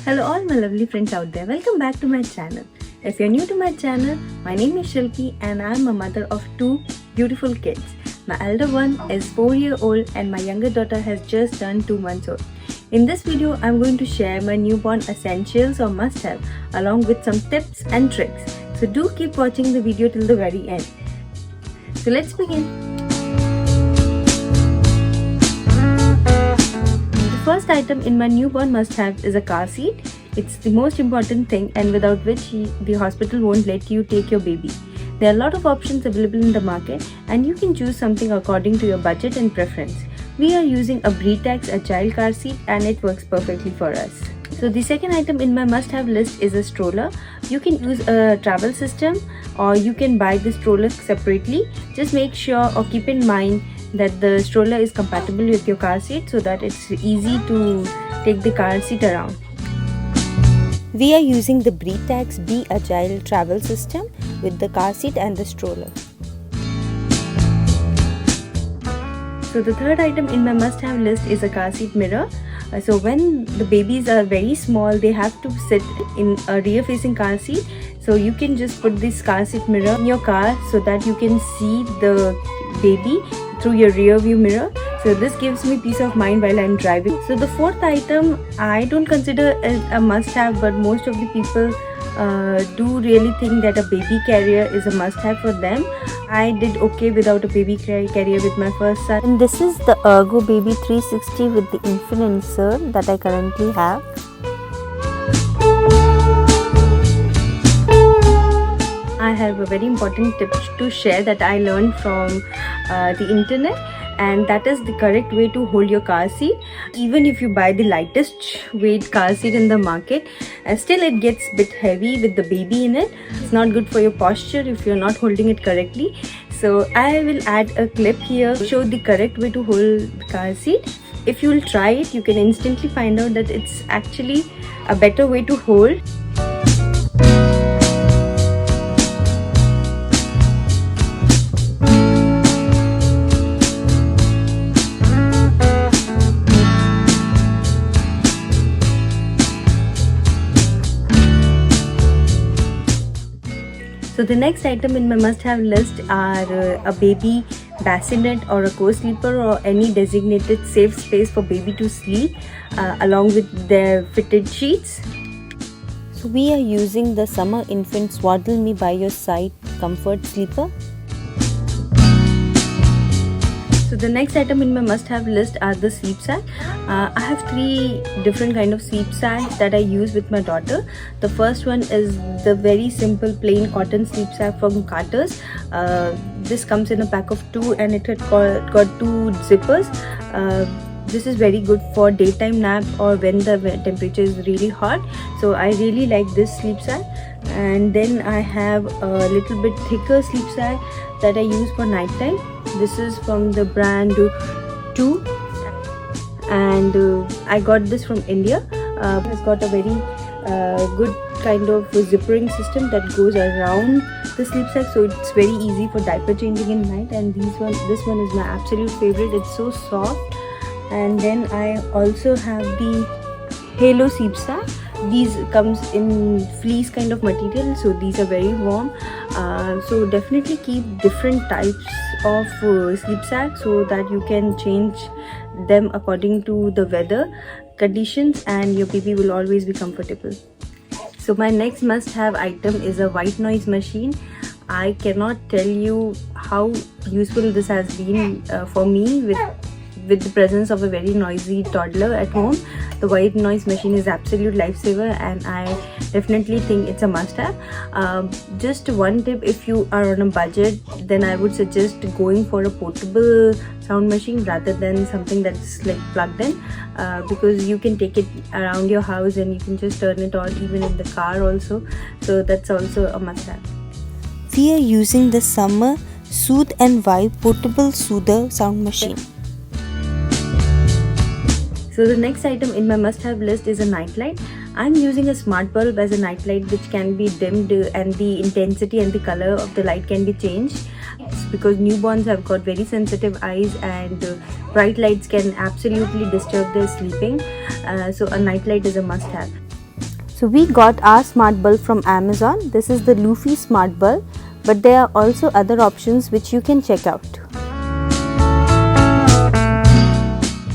Hello all my lovely friends out there, welcome back to my channel. If you're new to my channel, my name is Shilpi and I'm a mother of two beautiful kids. My elder one is 4-year-old and my younger daughter has just turned 2 months old. In this video, I'm going to share my newborn essentials or must-have along with some tips and tricks. So do keep watching the video till the very end. So let's begin. The first item in my newborn must-have is a car seat. It's the most important thing and without which the hospital won't let you take your baby. There are a lot of options available in the market and you can choose something according to your budget and preference. We are using a Britax Agile car seat and it works perfectly for us. So the second item in my must-have list is a stroller. You can use a travel system or you can buy the stroller separately. Just make sure or keep in mind that the stroller is compatible with your car seat so that it's easy to take the car seat around. We are using the Britax B Agile travel system with the car seat and the stroller. So the third item in my must-have list is a car seat mirror. So when the babies are very small, they have to sit in a rear-facing car seat. So you can just put this car seat mirror in your car so that you can see the baby through your rear view mirror. So this gives me peace of mind while I'm driving. So the fourth item I don't consider as a must-have, but most of the people do really think that a baby carrier is a must-have for them. I did okay without a baby carrier with my first son. And this is the Ergo Baby 360 with the infinite insert that I currently have. I have a very important tip to share that I learned from the internet, and that is the correct way to hold your car seat. Even if you buy the lightest weight car seat in the market, still it gets a bit heavy with the baby in it. It's not good for your posture if you're not holding it correctly. So I will add a clip here to show the correct way to hold the car seat. If you will try it, you can instantly find out that it's actually a better way to hold. So the next item in my must-have list are a baby bassinet or a co-sleeper or any designated safe space for baby to sleep along with their fitted sheets. So we are using the Summer Infant Swaddle Me By Your Side Comfort Sleeper. So the next item in my must-have list are the sleep sack. I have 3 different kind of sleep sacks that I use with my daughter. The first one is the very simple plain cotton sleep sack from Carter's. This comes in a pack of 2 and it had got 2 zippers. This is very good for daytime nap or when the temperature is really hot. So I really like this sleep sack. And then I have a little bit thicker sleep sack that I use for nighttime. This is from the brand 2 and I got this from India. It's got a very good kind of zippering system that goes around the sleep sack, so it's very easy for diaper changing in night. And this one is my absolute favorite. It's so soft. And then I also have the Halo sleep sack. These comes in fleece kind of material, so these are very warm. So definitely keep different types of sleep sacks so that you can change them according to the weather conditions and your baby will always be comfortable. So my next must-have item is a white noise machine. I cannot tell you how useful this has been for me with the presence of a very noisy toddler at home. The white noise machine is absolute lifesaver and I definitely think it's a must-have. Just one tip, if you are on a budget, then I would suggest going for a portable sound machine rather than something that's like plugged in, because you can take it around your house and you can just turn it on even in the car also. So that's also a must-have. We are using the Summer Soothe and Vibe Portable Soother Sound Machine. So the next item in my must-have list is a nightlight. I'm using a smart bulb as a nightlight which can be dimmed and the intensity and the color of the light can be changed. It's because newborns have got very sensitive eyes and bright lights can absolutely disturb their sleeping. So a nightlight is a must-have. So we got our smart bulb from Amazon. This is the Luffy smart bulb, but there are also other options which you can check out.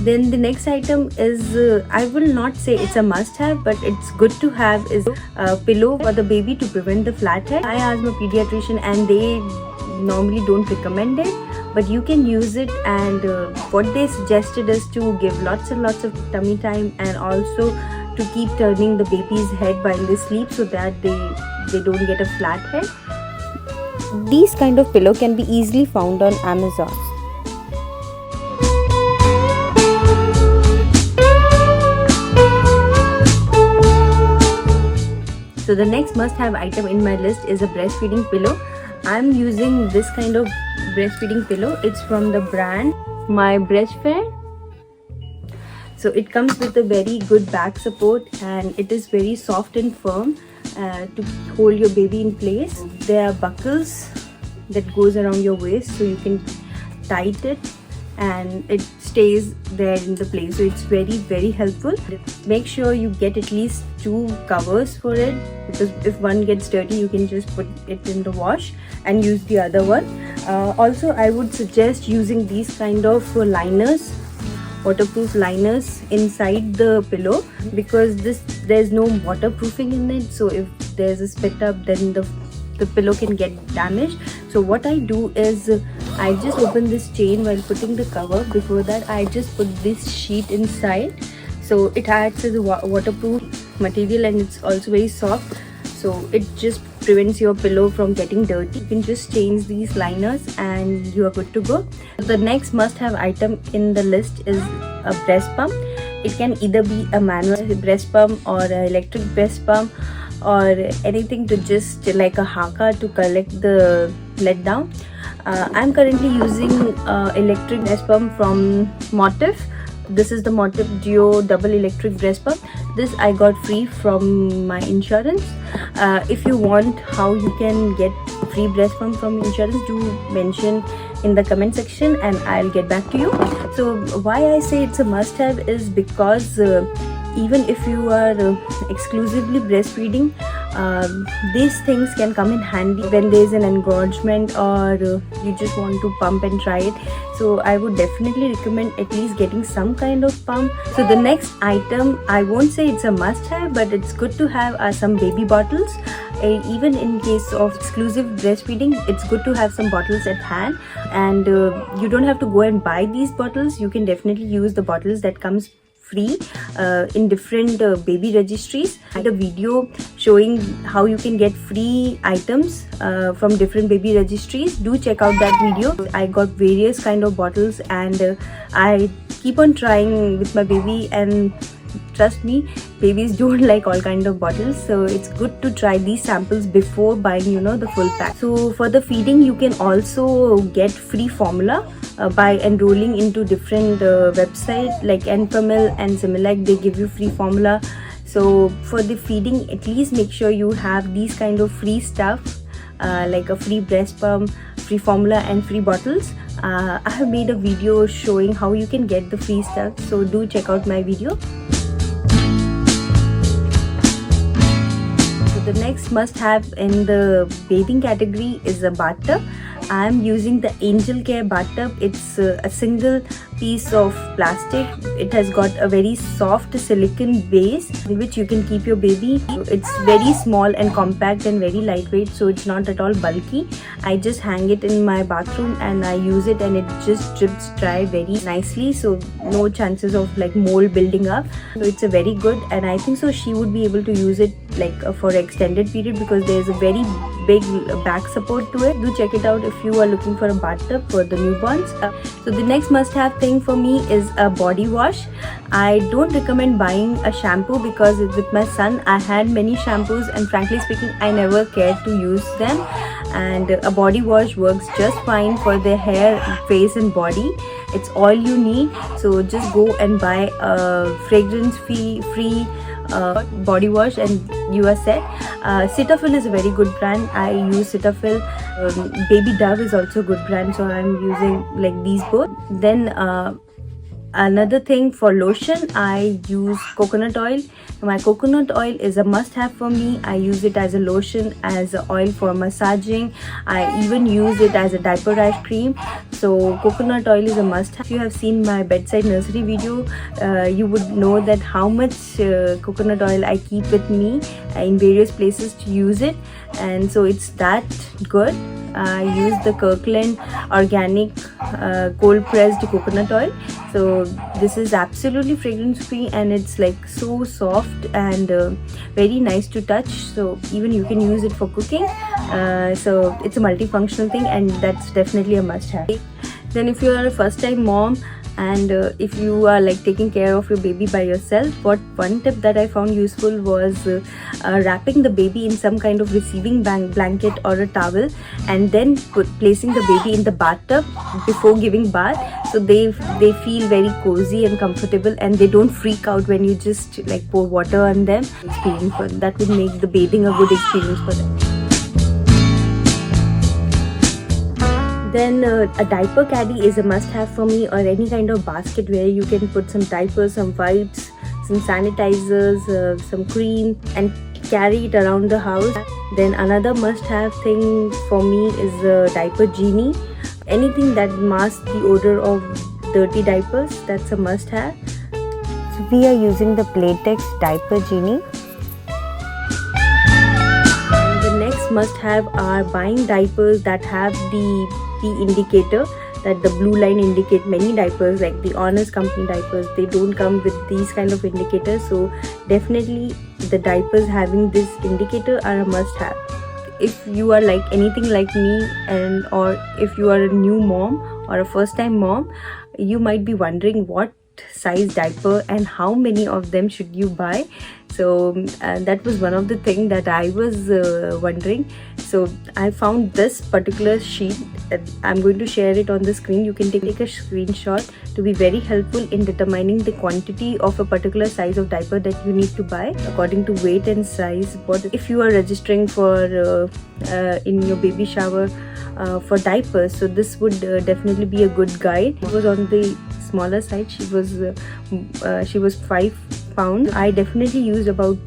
Then the next item is, I will not say it's a must have, but it's good to have, is a pillow for the baby to prevent the flat head. I asked my pediatrician and they normally don't recommend it, but you can use it, and what they suggested is to give lots and lots of tummy time, and also to keep turning the baby's head while they sleep so that they don't get a flat head. These kind of pillow can be easily found on Amazon. So the next must-have item in my list is a breastfeeding pillow. I'm using this kind of breastfeeding pillow. It's from the brand My Breastfed. So it comes with a very good back support, and it is very soft and firm to hold your baby in place. There are buckles that goes around your waist, so you can tighten it and it stays there in the place. So it's very helpful. Make sure you get at least 2 covers for it, because if one gets dirty you can just put it in the wash and use the other one. Also, I would suggest using these kind of liners, waterproof liners inside the pillow, because there's no waterproofing in it, so if there's a spit up then the pillow can get damaged. So what I do is I just open this chain while putting the cover. Before that I just put this sheet inside, so it acts as a waterproof material, and it's also very soft, so it just prevents your pillow from getting dirty. You can just change these liners and you are good to go. The next must-have item in the list is a breast pump. It can either be a manual breast pump or an electric breast pump, or anything to just like a haka to collect the letdown. I'm currently using electric breast pump from Motif. This is the Motif Duo double electric breast pump. This I got free from my insurance. If you want how you can get free breast pump from insurance, do mention in the comment section and I'll get back to you. So why I say it's a must have is because even if you are exclusively breastfeeding, these things can come in handy when there's an engorgement or you just want to pump and try it. So I would definitely recommend at least getting some kind of pump. So the next item, I won't say it's a must have, but it's good to have, are some baby bottles. Even in case of exclusive breastfeeding, it's good to have some bottles at hand, and you don't have to go and buy these bottles. You can definitely use the bottles that comes free in different baby registries. I had a video showing how you can get free items from different baby registries. Do check out that video. I got various kind of bottles, and I keep on trying with my baby, and trust me, babies don't like all kind of bottles, so it's good to try these samples before buying, the full pack. So for the feeding, you can also get free formula by enrolling into different websites like Enfamil and Similac. They give you free formula. So for the feeding, at least make sure you have these kind of free stuff, like a free breast pump, free formula and free bottles. I have made a video showing how you can get the free stuff, so do check out my video. The next must have in the bathing category is a bathtub. I am using the Angel Care bathtub. It's a single piece of plastic. It has got a very soft silicone base in which you can keep your baby. It's very small and compact and very lightweight, so it's not at all bulky. I just hang it in my bathroom and I use it, and it just drips dry very nicely, so no chances of like mold building up. So it's a very good, and I think so she would be able to use it like for an extended period, because there's a very big back support to it. Do check it out if you are looking for a bathtub for the newborns. So the next must have thing for me is a body wash. I don't recommend buying a shampoo, because with my son I had many shampoos and frankly speaking I never cared to use them, and a body wash works just fine for their hair, face and body. It's all you need. So just go and buy a fragrance free body wash and you are set. Cetaphil is a very good brand. I use Cetaphil. Baby Dove is also a good brand, so I'm using like these both. Then Another thing, for lotion, I use coconut oil. My coconut oil is a must-have for me. I use it as a lotion, as an oil for massaging. I even use it as a diaper rash cream. So coconut oil is a must-have. If you have seen my bedside nursery video, you would know that how much coconut oil I keep with me in various places to use it, and so it's that good. I use the Kirkland organic cold pressed coconut oil. So this is absolutely fragrance free, and it's like so soft and very nice to touch. So even you can use it for cooking. So it's a multifunctional thing, and that's definitely a must have. Then if you are a first time mom, and if you are like taking care of your baby by yourself, one tip that I found useful was wrapping the baby in some kind of receiving blanket or a towel, and then placing the baby in the bathtub before giving bath, so they feel very cozy and comfortable, and they don't freak out when you just like pour water on them. Experience for them. That would make the bathing a good experience for them. Then a diaper caddy is a must-have for me, or any kind of basket where you can put some diapers, some wipes, some sanitizers, some cream, and carry it around the house. Then another must-have thing for me is a diaper genie. Anything that masks the odor of dirty diapers, that's a must-have. So we are using the Playtex diaper genie. And the next must-have are buying diapers that have the indicator, that the blue line indicate. Many diapers like the Honest Company diapers, they don't come with these kind of indicators, so definitely the diapers having this indicator are a must have. If you are like anything like me, and or if you are a new mom or a first time mom, you might be wondering what size diaper and how many of them should you buy. So that was one of the things that I was wondering. So I found this particular sheet. I'm going to share it on the screen. You can take a screenshot to be very helpful in determining the quantity of a particular size of diaper that you need to buy according to weight and size. But if you are registering for in your baby shower for diapers, so this would definitely be a good guide. It was on the smaller side. She was 5 pounds. I definitely used about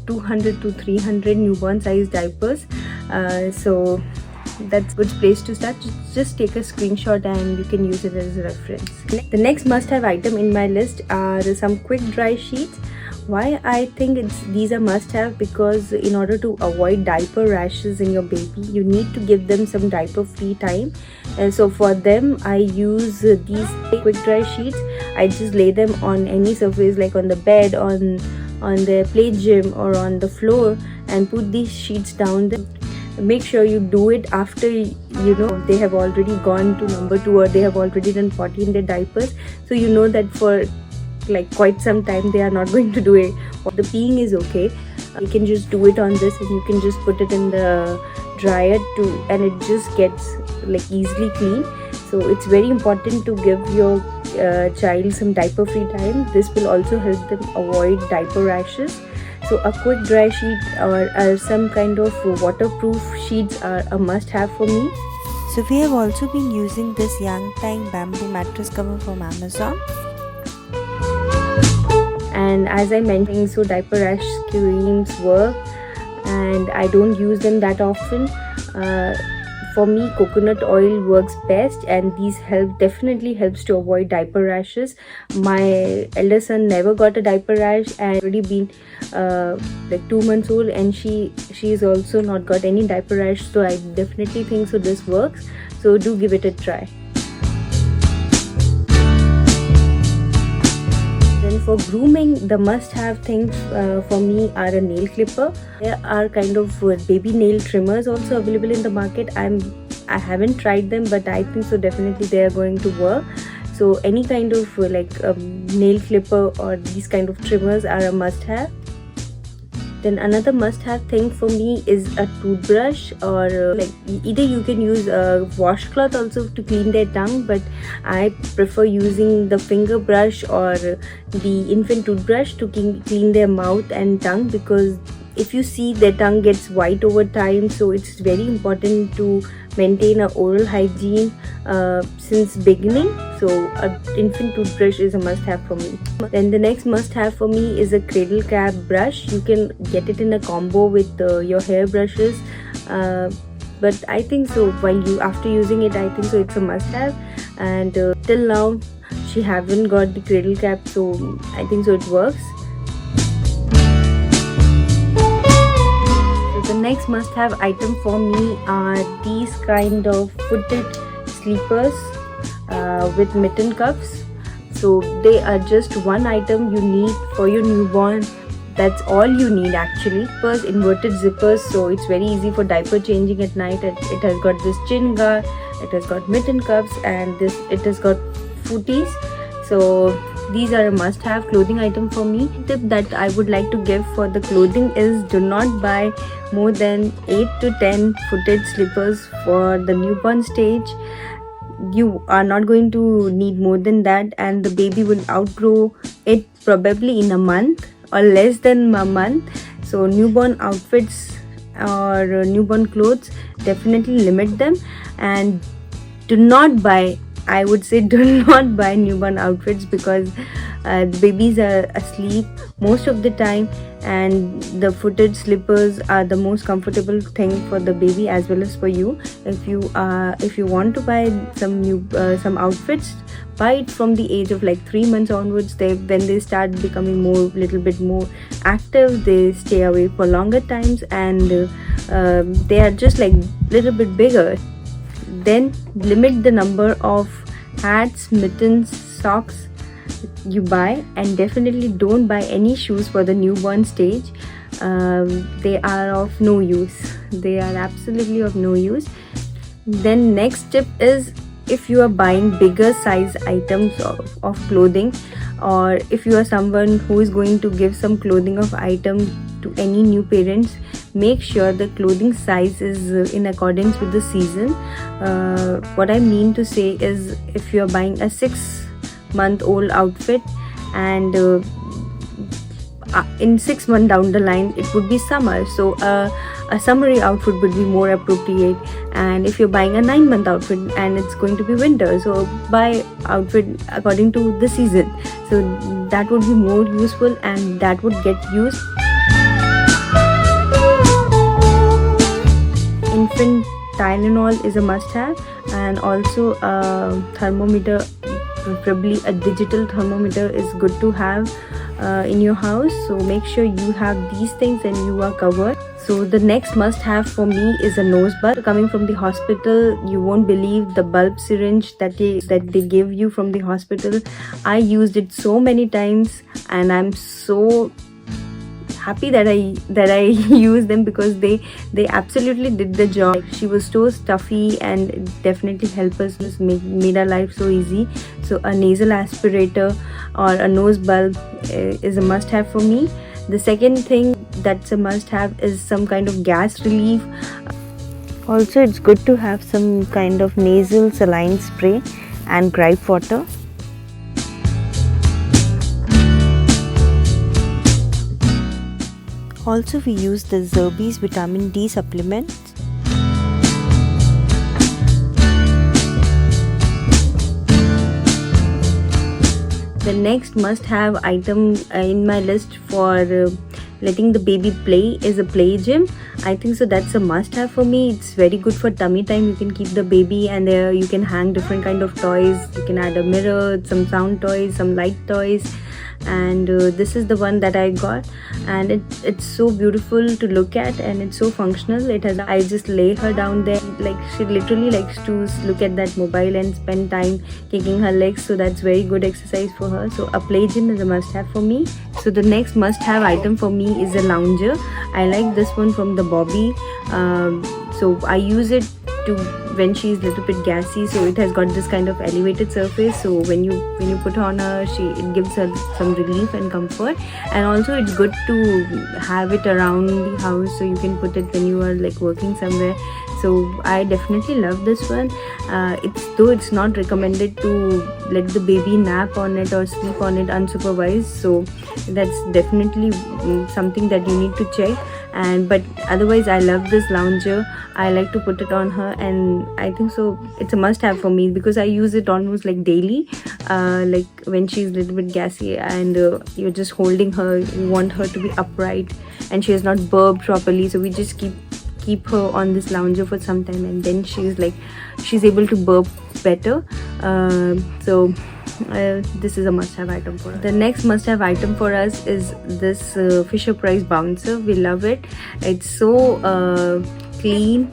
200 to 300 newborn size diapers. So that's a good place to start. Just take a screenshot and you can use it as a reference. The next must-have item in my list are some quick dry sheets. Why I think these are must-have, because in order to avoid diaper rashes in your baby, you need to give them some diaper-free time. And so for them, I use these quick dry sheets. I just lay them on any surface, like on the bed, on the play gym, or on the floor, and put these sheets down there. Make sure you do it after they have already gone to number 2, or they have already done potty in their diapers, so you know that for like quite some time they are not going to do it. The peeing is okay. You can just do it on this, and you can just put it in the dryer too, and it just gets like easily clean. So it's very important to give your child some diaper free time. This will also help them avoid diaper rashes. So a quick dry sheet or some kind of waterproof sheets are a must have for me. So we have also been using this Yang Tang bamboo mattress cover from Amazon. And as I mentioned, so diaper rash creams work, and I don't use them that often. For me, coconut oil works best, and these definitely helps to avoid diaper rashes. My elder son never got a diaper rash, and already been like 2 months old, and she's also not got any diaper rash. So I definitely think so this works. So do give it a try. For grooming, the must-have things for me are a nail clipper. There are kind of baby nail trimmers also available in the market. I haven't tried them, but I think so definitely they are going to work. So any kind of nail clipper or these kind of trimmers are a must-have. Then another must-have thing for me is a toothbrush, or like either you can use a washcloth also to clean their tongue, but I prefer using the finger brush or the infant toothbrush to clean their mouth and tongue, because if you see their tongue gets white over time, so it's very important to maintain a oral hygiene since beginning. So a infant toothbrush is a must have for me. Then the next must have for me is a cradle cap brush. You can get it in a combo with your hair brushes, but I think so after using it, I think so it's a must have. And till now she haven't got the cradle cap, so I think so it works. The next must-have item for me are these kind of footed sleepers with mitten cuffs. So they are just one item you need for your newborn. That's all you need actually. First, inverted zippers, so it's very easy for diaper changing at night. It has got this chin guard, it has got mitten cuffs, and it has got footies. So these are a must-have clothing item for me. Tip that I would like to give for the clothing is do not buy more than 8 to 10 footed slippers for the newborn stage. You are not going to need more than that, and the baby will outgrow it probably in a month or less than a month. So newborn outfits or newborn clothes, definitely limit them, and do not buy, I would say do not buy newborn outfits because the babies are asleep most of the time, and the footed slippers are the most comfortable thing for the baby as well as for you. If you want to buy some outfits, buy it from the age of like 3 months onwards. When they start becoming little bit more active, they stay away for longer times, and they are just like little bit bigger. Then limit the number of hats, mittens, socks you buy, and definitely don't buy any shoes for the newborn stage. They are of no use. They are absolutely of no use. Then next tip is, if you are buying bigger size items of clothing, or if you are someone who is going to give some clothing of item to any new parents, make sure the clothing size is in accordance with the season. What I mean to say is, if you are buying a 6-month-old outfit, and in 6 months down the line it would be summer, so a summery outfit would be more appropriate. And if you're buying a 9-month outfit and it's going to be winter, so buy outfit according to the season. So that would be more useful, and that would get used. Infant Tylenol is a must-have, and also a thermometer, preferably a digital thermometer, is good to have in your house. So make sure you have these things and you are covered. So the next must-have for me is a nose bulb. Coming from the hospital, you won't believe the bulb syringe that they give you from the hospital. I used it so many times, and I'm so happy that I used them, because they absolutely did the job. She was so stuffy, and it definitely helped us, made our life so easy. So a nasal aspirator or a nose bulb is a must have for me. The second thing that's a must have is some kind of gas relief. Also, it's good to have some kind of nasal saline spray and gripe water. Also, we use the Zerbe's vitamin D supplements. The next must-have item in my list for letting the baby play is a play gym. I think so that's a must-have for me. It's very good for tummy time. You can keep the baby, and there you can hang different kind of toys. You can add a mirror, some sound toys, some light toys. And this is the one that I got, and it's so beautiful to look at, and it's so functional. I just lay her down there, like she literally likes to look at that mobile and spend time kicking her legs, so that's very good exercise for her. So a play gym is a must have for me. So the next must have item for me is a lounger. I like this one from the Bobby. So I use it when she's a little bit gassy, so it has got this kind of elevated surface, so when you put on her, it gives her some relief and comfort. And also it's good to have it around the house, so you can put it when you are like working somewhere. So I definitely love this one. Though it's not recommended to let the baby nap on it or sleep on it unsupervised, so that's definitely something that you need to check. and but otherwise I love this lounger. I like to put it on her, and I think so it's a must have for me because I use it almost like daily, like when she's a little bit gassy and you're just holding her, you want her to be upright and she has not burped properly, so we just keep her on this lounger for some time, and then she's able to burp better. So this is a must-have item for us. The next must-have item for us is this Fisher Price bouncer. We love it. It's so clean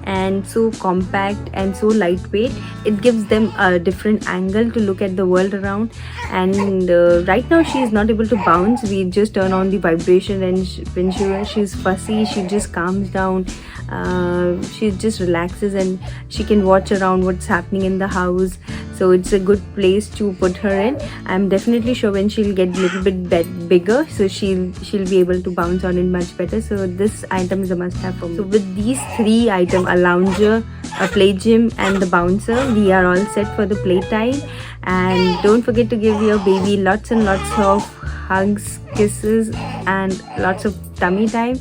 and so compact and so lightweight. It gives them a different angle to look at the world around. And right now she is not able to bounce. We just turn on the vibration, and when she's fussy, she just calms down. She just relaxes and she can watch around what's happening in the house. So it's a good place to put her in. I'm definitely sure when she'll get a little bit bigger, so she'll be able to bounce on it much better. So this item is a must-have for me. So with these three items, a lounger, a play gym, and the bouncer, we are all set for the playtime. And don't forget to give your baby lots and lots of hugs, kisses, and lots of tummy time.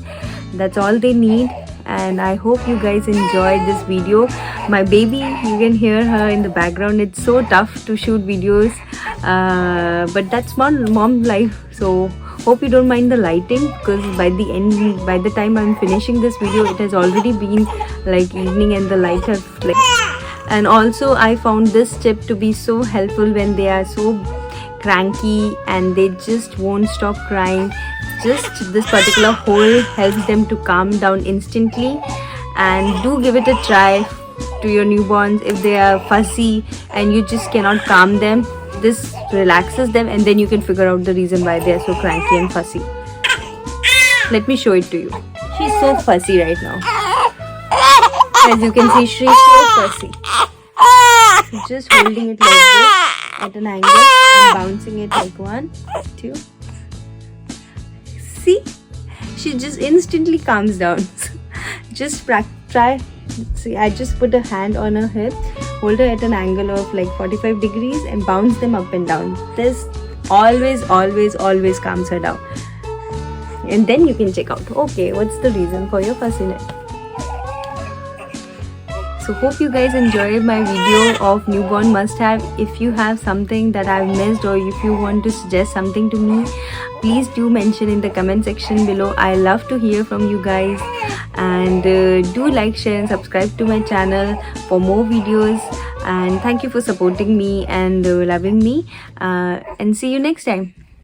That's all they need. And I hope you guys enjoyed this video. My baby, you can hear her in the background. It's so tough to shoot videos, but that's mom life. So hope you don't mind the lighting, because by the time I'm finishing this video, it has already been like evening and the lights have like. And also I found this tip to be so helpful when they are so cranky and they just won't stop crying. Just this particular hole helps them to calm down instantly. And do give it a try to your newborns if they are fussy and you just cannot calm them. This relaxes them, and then you can figure out the reason why they are so cranky and fussy. Let me show it to you. She's so fussy right now. As you can see, she's so fussy. Just holding it like this at an angle and bouncing it like 1, 2. See, she just instantly calms down. Just try. See, I just put a hand on her hip, hold her at an angle of like 45 degrees and bounce them up and down. This always calms her down. And then you can check out, okay, what's the reason for your fussiness? So hope you guys enjoyed my video of newborn must-have. If you have something that I've missed, or if you want to suggest something to me, please do mention in the comment section below. I love to hear from you guys. And do like, share and subscribe to my channel for more videos. And thank you for supporting me and loving me. And see you next time.